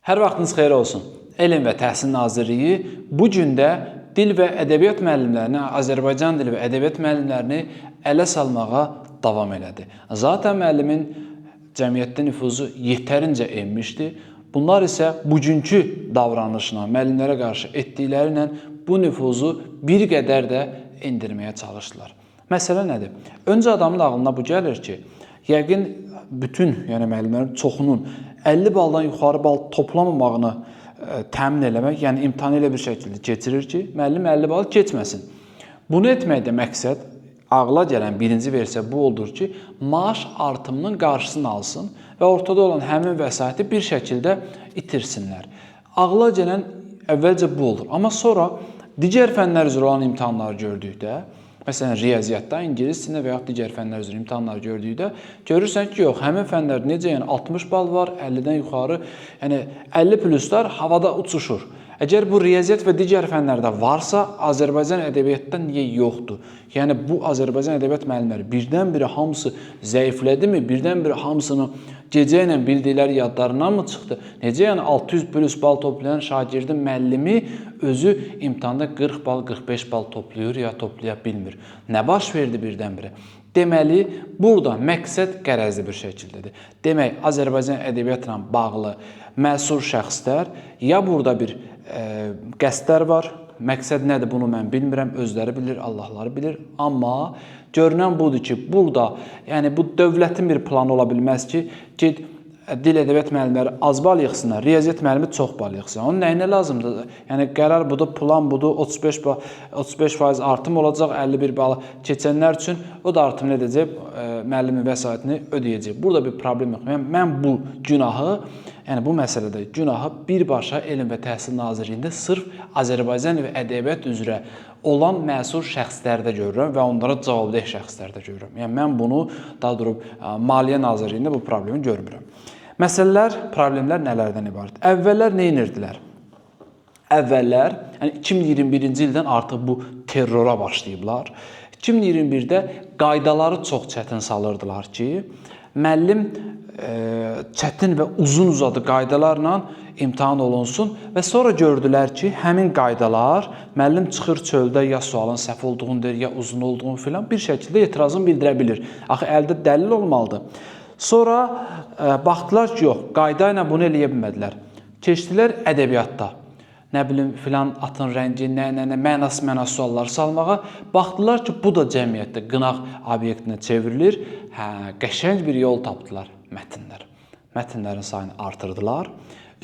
Hər vaxtınız xeyir olsun. Elm və Təhsil Nazirliyi bu gün də dil və ədəbiyyat müəllimlərini, Azərbaycan dili və ədəbiyyat müəllimlərini ələ salmağa davam elədi. Zaten müəllimin cəmiyyətdə nüfuzu yetərincə enmişdi. Bunlar isə bugünkü davranışla, müəllimlərə qarşı etdiklərilə bu nüfuzu bir qədər də endirməyə çalışdılar. Məsələ nədir? Öncə adamın ağlına bu gəlir ki, yəqin bütün, yəni müəllimlərin çoxunun 50 baldan yuxarı bal toplamamağını təmin eləmək, yəni imtahanı elə bir şəkildə keçirir ki, müəllim 50 balı keçməsin. Bunu etməkdə məqsəd, ağla gələn birinci versiya bu oldur ki, maaş artımının qarşısını alsın və ortada olan həmin vəsaiti bir şəkildə itirsinlər. Ağla gələn əvvəlcə bu olur. Amma sonra digər fənlər üzrə olan imtahanları gördükdə, məsələn, riyaziyyatda, ingilis dilində və yaxud digər fənlər üzrə imtahanları gördükdə görürsən ki, yox, həmin fənlər necə, yəni 60 bal var, 50-dən yuxarı, yəni 50 pluslar havada uçuşur. Əgər bu riyaziyyat və digər fənlərdə varsa, Azərbaycan ədəbiyyatda niyə yoxdur? Yəni, bu Azərbaycan ədəbiyyat müəllimləri birdən-birə hamısı zəiflədimi? Birdən-birə hamısını gecə ilə bildikləri yadlarından mı çıxdı? Necə yəni 600 plus bal toplayan şagirdin müəllimi özü imtahanda 40 bal, 45 bal toplayır ya toplaya bilmir? Nə baş verdi birdən-birə? Deməli, burada məqsəd qərəzli bir şəkildədir. Demək, Azərbaycan ədəbiyyatla bağlı məsul şəxslər ya burada bir qəsdlər var. Məqsəd nədir bunu mən bilmirəm, özləri bilir, Allahları bilir. Amma görünən budur ki, burada yəni bu dövlətin bir planı ola bilməz ki, dil ədəbiyyat müəllimləri az bal yığsınlar, riyaziyyat müəllimi çox bal yığsın. Onun nəyinə lazımdır? Yəni qərar budur, plan budur, 35% artım olacaq 51 balı keçənlər üçün. O da artım edəcək, müəllimin vəsaitini ödəyəcək. Burada bir problem yox. Yəni mən bu günahı, yəni bu məsələdə günahı birbaşa Elm və Təhsil Nazirliyində sırf Azərbaycan və ədəbiyyat üzrə olan məsul şəxslərdə görürəm və onlara cavabdeh şəxslərdə görürəm. Yəni mən bunu daha durub Maliyyə Nazirliyində bu problemi görmürəm. Məsələlər, problemlər nələrdən ibarət? Əvvəllər nə edirdilər? Əvvəllər, yəni 2021-ci ildən artıq bu terrora başlayıblar. 2021-də qaydaları çox çətin salırdılar ki, müəllim çətin və uzun-uzadı qaydalarla imtahan olunsun və sonra gördülər ki, həmin qaydalar müəllim çıxır çöldə ya sualın səhv olduğunu deyir, ya uzun olduğunu filan bir şəkildə etirazını bildirə bilir. Axı əldə dəlil olmalıdır. Sonra baxdılar ki, yox, qayda ilə bunu eləyə bilmədilər. Keçdilər ədəbiyyatda. Nə bilim, filan atın rəngi, mənasız suallar salmağa. Baxdılar ki, bu da cəmiyyətdə qınaq obyektinə çevrilir. Qəşəng bir yol tapdılar mətnlər. Mətnlərin sayını artırdılar.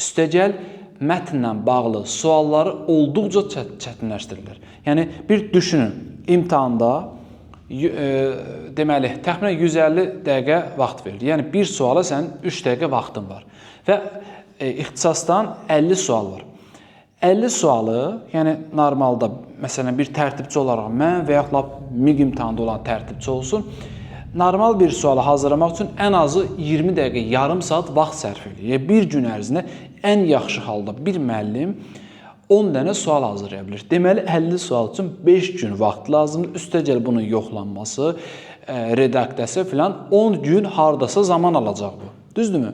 Üstəgəl, mətnlə bağlı sualları olduqca çətinləşdirirlər. Yəni, bir düşünün, imtahanda deməli, təxminən 150 dəqiqə vaxt verilir. Yəni, bir suala sənin 3 dəqiqə vaxtın var. Və ixtisasdan 50 sual var. 50 sualı, yəni normalda, məsələn, bir tərtibçi olaraq mən və yaxud MİQ imtahanda olan tərtibçi olsun, normal bir sualı hazırlamaq üçün ən azı 20 dəqiqə, yarım saat vaxt sərf edir. Yəni, bir gün ərzində ən yaxşı halda bir müəllim 10 dənə sual hazırlaya bilir. Deməli, 50 sual üçün 5 gün vaxt lazımdır. Üstəgəl bunun yoxlanması, redaktiyası filan 10 gün hardasa zaman alacaq bu. Düzdürmü?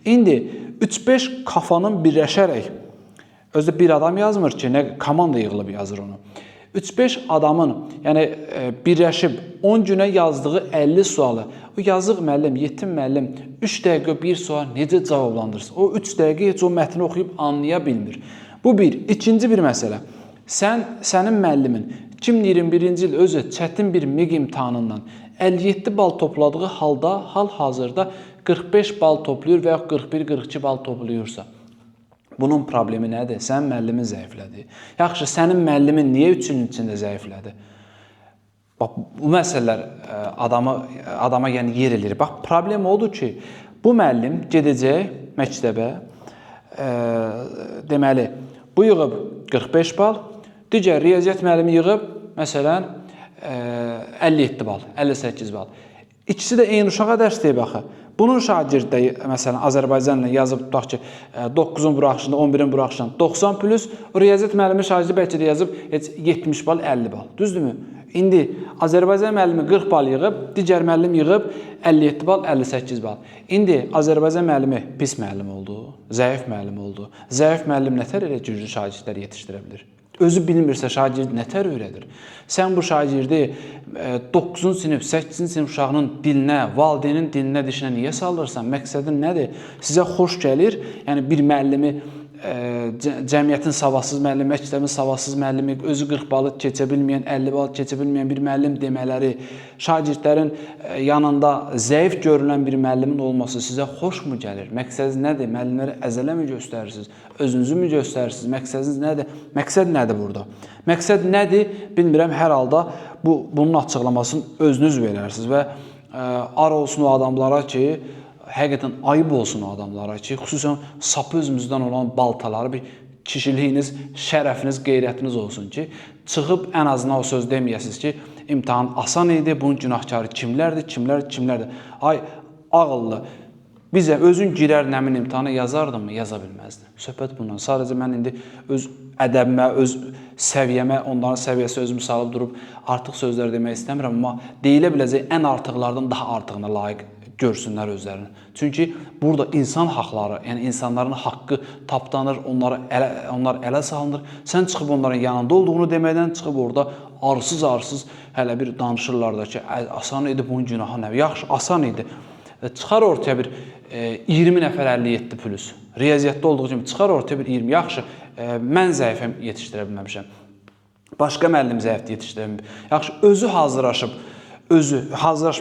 İndi 3-5 kafanın birləşərək, özü bir adam yazmır ki, nə komanda yığılıb yazır onu. 3-5 adamın, yəni birləşib 10 günə yazdığı 50 sualı, o yazıq müəllim, yetim müəllim 3 dəqiqə bir sual necə cavablandırsın? O 3 dəqiqə heç o mətni oxuyub anlaya bilmir. Bu bir. İkinci bir məsələ. Sənin müəllimin 2021-ci il özü çətin bir MİQ imtahanından 57 bal topladığı halda, hal-hazırda 45 bal toplayır və ya 41-42 bal toplayırsa, bunun problemi nədir? Sənin müəllimin zəiflədi. Yaxşı, sənin müəllimin niyə 3 ilin içində zəiflədi? Bax, bu məsələlər adama yəni yer eləyir. Bax, problem odur ki, bu müəllim gedəcək məktəbə, deməli, bu yığıb 45 bal, digər riyaziyyat müəllimi yığıb, məsələn, 57 bal, 58 bal. İkisi də eyni uşağa dərs deyib axı. Bunun şagird də məsələn Azərbaycanla yazıb tutaq ki 9-un buraxışında 11-in buraxışında 90 plus riyaziyyat müəllimi şagirdi bəlkə də yazıb heç 70 bal 50 bal. Düzdürmü? İndi Azərbaycan müəllimi 40 bal yığıb, digər müəllim yığıb 57 bal, 58 bal. İndi Azərbaycan müəllimi pis müəllim oldu, zəif müəllim oldu. Zəif müəllim nətər elə güclü şagirdlər yetişdirə bilir? Özü bilmirsə şagird nətər öyrədir? Sən bu şagirdi 9-cu sinif, 8-ci sinif uşağının dilinə, valideynin dilinə, dişinə niyə saldırırsan? Məqsədin nədir? Sizə xoş gəlir, yəni bir müəllimi, cəmiyyətin savadsız müəllimi, məktəbin savadsız müəllimi, özü 40 balı keçə bilməyən, 50 bal keçə bilməyən bir müəllim demələri, şagirdlərin yanında zəif görülən bir müəllimin olması sizə xoşmu gəlir? Məqsədiniz nədir? Müəllimləri əzələ mi göstərirsiniz? Özünüzü mü göstərirsiniz? Məqsədiniz nədir? Məqsəd nədir burada? Məqsəd nədir? Bilmirəm, hər halda bunun açıqlamasını özünüz verərsiniz və ar olsun o adamlara ki, həqiqətən ayıb olsun o adamlara ki, xüsusən sapı özümüzdən olan baltaları bir kişiliyiniz, şərəfiniz, qeyrətiniz olsun ki, çıxıb ən azından o söz deməyəsiniz ki, imtahan asan idi, bunun günahkarı kimlərdir, kimlərdir. Ay, ağıllı, bizə özün girər nəmin imtahana yazardın mı? Yaza bilməzdin. Söhbət bundan. Sadəcə mən indi öz ədəbimə, öz səviyyəmə, onların səviyyəsi özümü salıb durub artıq sözlər demək istəmirəm, amma deyilə biləcək ən artıqlardan daha artıqına layiq görsünlər özlərini. Çünki burada insan haqları, yəni insanların haqqı tapdanır, onlar ələ salınır. Sən çıxıb onların yanında olduğunu deməkdən çıxıb orada arsız hələ bir danışırlar da ki, asan idi bunun günahı nə? Yaxşı, asan idi. Çıxar ortaya bir 20 nəfər 57 plus. Riyaziyyatda olduğu kimi çıxar ortaya bir 20. Yaxşı, mən zəifəm yetişdirə bilməmişəm. Başqa müəllim zəif yetişdirə bilməmişəm. Yaxşı, özü hazırlaşıb,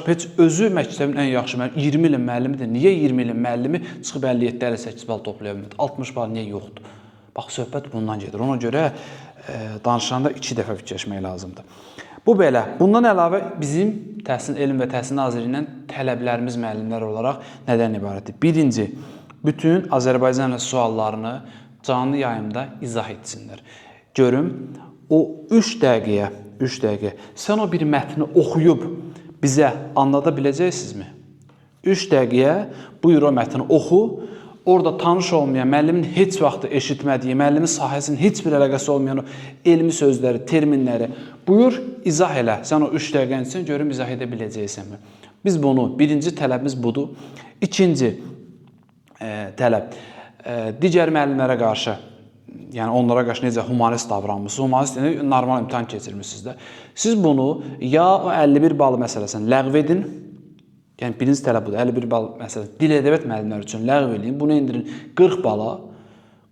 heç özü məktəbin ən yaxşı müəllimi, 20 ilin müəllimidir. Niyə 20 ilin müəllimi çıxıb 57-58 bal toplaya bilmədi? 60 bal niyə yoxdur? Bax, söhbət bundan gedir. Ona görə danışanda 2 dəfə fikirləşmək lazımdır. Bu belə. Bundan əlavə bizim Elm və Təhsil Nazirliyindən tələblərimiz müəllimlər olaraq nədən ibarətdir? Birinci, bütün Azərbaycan suallarını canlı yayımda izah etsinlər. Görüm, o 3 dəqiqə sən o bir mətni oxuyub bizə anlada biləcəksinizmi? 3 dəqiqə buyur o mətni oxu, orada tanış olmayan, müəllimin heç vaxtı eşitmədiyi, müəllimin sahəsinin heç bir əlaqəsi olmayan o elmi sözləri, terminləri buyur, izah elə. Sən o 3 dəqiqənin üçün görüm izah edə biləcəksənmi? Biz bunu, birinci tələbimiz budur. İkinci tələb, digər müəllimlərə qarşı, yəni onlara qarşı necə humanist davranmışsınız, humanist normal imtahan keçirmişsiniz də. Siz bunu ya o 51 balı məsələsini ləğv edin, yəni birinci tələb budur, 51 bal məsələn, dil ədəbiyyat müəllimləri üçün ləğv edin, bunu indirin 40 bala,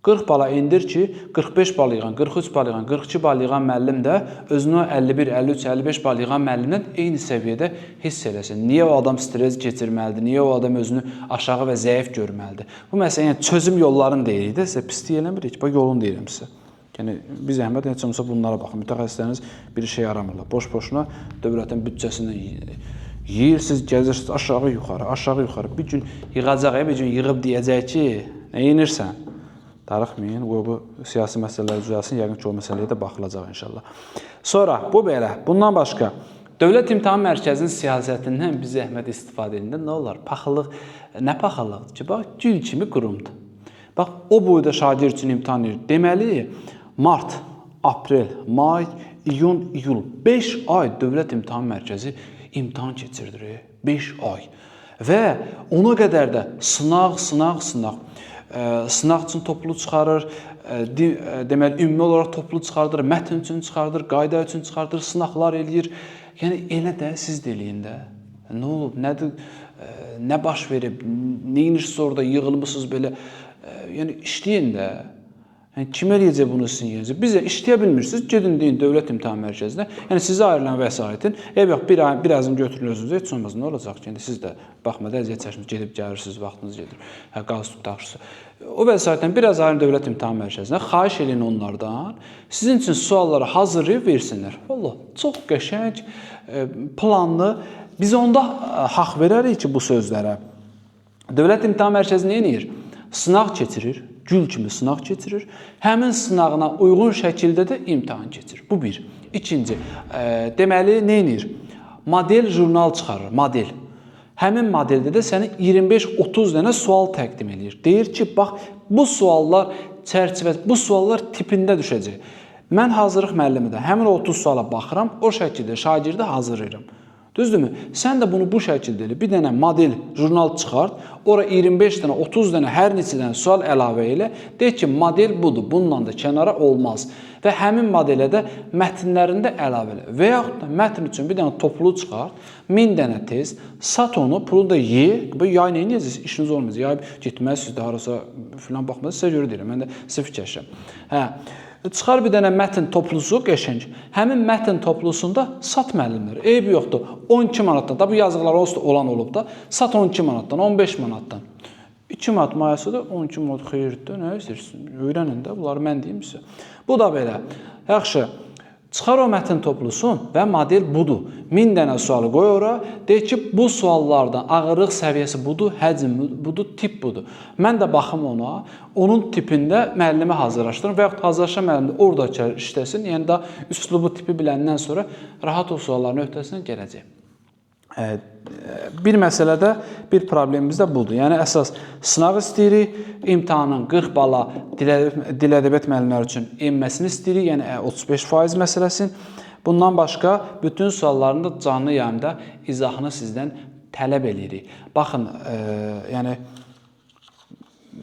40 bala indir ki, 45 bal yığan, 43 bal yığan, 42 bal yığan müəllim də özünü 51, 53, 55 bal yığan müəllimdən eyni səviyyədə hiss eləsin. Niyə o adam stres keçirməlidir, niyə o adam özünü aşağı və zəif görməlidir? Bu məsələ yəni çözüm yollarını deyirik də, sizə pislik eləmirik, bax yolunu deyirəm sizə. Yəni, biz zəhmət heç olmasa bunlara baxın, mütəxəssisləriniz bir şey aramırlar. Boş-boşuna dövlətin büdcəsindən yeyirsiniz, gəzirsiniz aşağı yuxarı. Bir gün yığacaq, bir gün yığıb deyəcək ki, nə yenirsən? Darıxmayın, bu siyasi məsələlər düzəlsin, yəqin ki, o məsələyə də baxılacaq inşallah. Sonra, bu belə, bundan başqa, Dövlət İmtahan Mərkəzinin siyasətindən biz zəhmət istifadə edində nə olar? Paxıllıq, nə paxıllıqdır ki, bax, gül kimi qurumdur. Bax, o boyda şagird üçün imtahan edir. Deməli, mart, aprel, may, iyun, iyul, 5 ay Dövlət İmtahan Mərkəzi imtahan keçirdir. 5 ay. Və ona qədər də sınaq, sınaq üçün toplu çıxarır, deməli, ümumi olaraq toplu çıxardır, mətn üçün çıxardır, qayda üçün çıxardır, sınaqlar eləyir. Yəni, elə də siz deyiyin də. Nə olub, nədir, nə baş verib, neyinirsiniz orada, yığılmışsınız belə, yəni, işləyin də. Yəni, kim eləyəcək bunu sizin yerinizə? Bizə işləyə bilmirsiniz, gedin deyin Dövlət İmtahan Mərkəzinə. Yəni, sizə ayrılan vəsaitin, yox, birazını götürün özünüzə, heç olmaz, nə olacaq ki? Yəni, siz də baxmada əziyyət çəkmişsiniz, gedib gəlirsiniz, vaxtınız gedir, qalstuk daxırsınız. O vəsaitdən biraz ayrılın Dövlət İmtahan Mərkəzinə, xahiş edin onlardan, sizin üçün sualları hazırlayıb versinlər. Vallahi, çox qəşəng, planlı. Biz onda haqq verərik ki, bu sözlərə. Dövlət İmtahan Mərkəzi nə edir? Sınaq keçirir, gül kimi sınaq keçirir. Həmin sınağına uyğun şəkildə də imtahan keçirir. Bu bir. İkinci, deməli, nə edir? Model jurnal çıxarır, model. Həmin modeldə də sənə 25-30 dənə sual təqdim edir. Deyir ki, bax, bu suallar çərçivəsi, bu suallar tipində düşəcək. Mən hazırlıq müəllimidə həmin 30 suala baxıram, o şəkildə şagirdə hazırlayıram. Düzdürmü? Sən də bunu bu şəkildə elə bir dənə model jurnal çıxart, ora 25 dənə, 30 dənə, hər neçə dənə sual əlavə elə, deyək ki, model budur, bununla da kənara olmaz. Və həmin modelə də mətnlərində əlavə elə. Və yaxud da mətn üçün bir dənə toplu çıxart, 1000 dənə tez, sat onu, pulu da ye. Bu yay neyin necəsiz? İşiniz olmayacaq. Yay getməlisiniz də harasa filan baxmadınız, sizə görə deyirəm. Mən də sizə fikirləşirəm. Hə. Çıxar bir dənə mətn toplusu qəşəng. Həmin mətn toplusunda sat müəllimləri. Eybi yoxdur. 12 manatdan da bu yazıqlar olan olub da sat 12 manatdan, 15 manatdan. 2 manat mayası da 12 manat xeyirdir. Nə istəyirsən? Öyrənin də. Bunları mən deyim sizə. Bu da belə. Yaxşı. Çıxar o mətn toplusun və model budur. 1000 dənə sualı qoy ora. Deyək ki, bu suallardan ağırlıq səviyyəsi budur, həcm budur, tip budur. Mən də baxım ona, onun tipində müəllimi hazırlaşdırım və yaxud hazırlaşan müəllim də orada işləsin. Yəni da üslubu tipi biləndən sonra rahat o sualların öhdəsindən gələcək. Bir məsələdə bir problemimiz də budur. Yəni əsas sınaq istəyirik, imtahanın 40 bala dil ədəbiyyat müəllimləri üçün enməsini istəyirik, yəni 35% məsələsin. Bundan başqa bütün sualların da canlı yayımda izahını sizdən tələb edirik. Baxın, yəni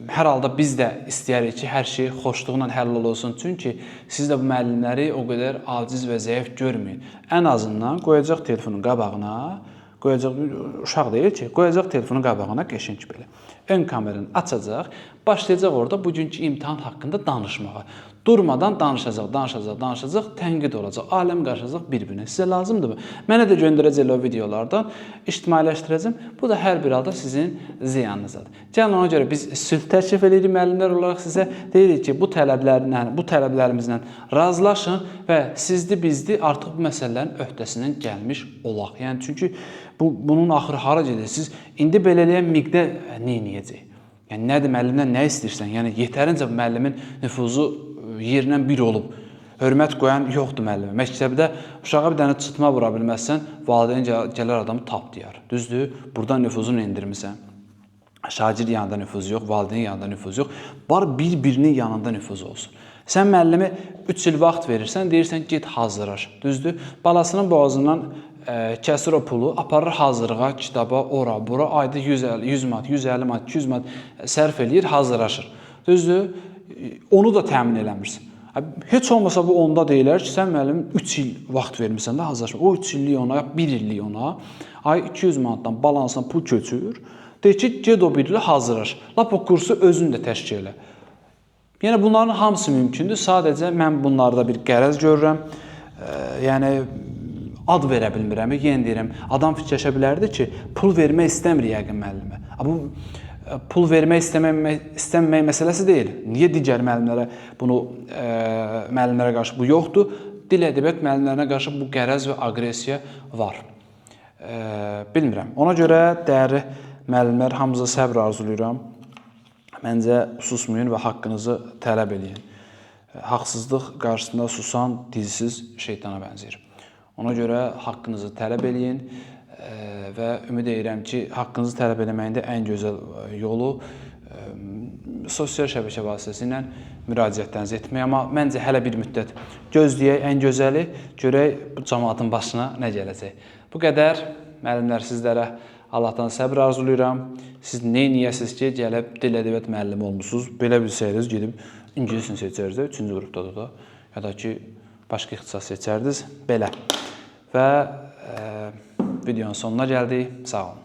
hər halda biz də istəyərik ki, hər şey xoşluqla həll olsun. Çünki siz də bu müəllimləri o qədər aciz və zəif görməyin. Ən azından qoyacaq telefonun qabağına, uşaq deyil ki, qoyacaq telefonun qabağına qəşəng belə. Ön kameranı açacaq, başlayacaq orada bugünkü imtahan haqqında danışmağa. Durmadan danışacaq, tənqid olacaq, aləm qarşılayacaq bir-birinə. Sizə lazımdırmı? Mənə də göndərəcəklər o videolardan, ictimailəşdirəcəm. Bu da hər bir halda sizin ziyanınızadır. Gəlin ona görə biz sülh təklif edirik müəllimlər olaraq sizə. Deyirik ki, bu tələblərimizlə razılaşın və sizdi, bizdi artıq bu məsələlərin öhdəsindən gəlmiş olaq. Yəni, çünki bunun axırı hara gedir? Siz indi belə eləyən miqdə nə edəcək? Yəni, nədir müəllimdən nə istəyirsən? Yəni, yetərincə müəllimin nüfuzu yerinə bir olub. Hörmət qoyan yoxdur müəllimə. Məktəbdə uşağa bir dənə çıtma vura bilməzsən, valideyn gələr adamı tap deyər. Düzdür? Buradan nüfuzunu endirmirsən. Şagird yanında nüfuz yox, valideyn yanında nüfuz yox. Var bir-birinin yanında nüfuz olsun. Sən müəllimi 3 il vaxt verirsən, deyirsən get hazırlaş. Düzdür? Balasının boğazından kəsir o pulu, aparır hazırlığa, kitaba, ora, bura, ayda 100 manat, 150 manat, 200 manat sərf eləyir, hazırlaşır. Düzdür? Onu da təmin eləmirsən. Heç olmasa bu onda deyilər ki, sən müəllimin 3 il vaxt vermirsən də hazırlaşma. O 3 illik ona, 1 illik ona, ay 200 manatdan balansına pul köçür. Deyir ki, ged o bir ilə hazırlaş. Lap o kursu özün də təşkil elə. Yəni, bunların hamısı mümkündür. Sadəcə mən bunlarda bir qərəz görürəm. Yəni, ad verə bilmirəm, yenə deyirəm. Adam fikirləşə bilərdi ki, pul vermək istəmir yəqin müəllimə. Bu, pul vermək istəməmək məsələsi deyil. Niyə digər müəllimlərə bunu, müəllimlərə qarşı bu yoxdur? Dil ədəbiyyat müəllimlərinə qarşı bu qərəz və aqressiya var. Bilmirəm. Ona görə dəyərli müəllimlər, hamınıza səbr arzulayıram. Məncə susmayın və haqqınızı tələb edin. Haqsızlıq qarşısında susan dilsiz şeytana bənzəyir. Ona görə haqqınızı tələb edin və ümid edirəm ki, haqqınızı tələb etməyin də ən gözəl yolu sosial şəbəkə vasitəsilə müraciətlərinizi etmək. Amma məncə hələ bir müddət gözləyək, ən gözəli görək bu cəmaatın başına nə gələcək. Bu qədər müəllimlər sizlərə Allahdan səbr arzulayıram. Siz nə edəsiniz ki, gəlib dil ədəbiyyat müəllimi olmusunuz. Belə bilsəydiniz, gedib ingilisini seçərdiniz, 3-cü qrupdadır da. Ya da ki, başqa ixtisas seçərdiniz. Belə. Və videonun sonuna gəldik. Sağ olun.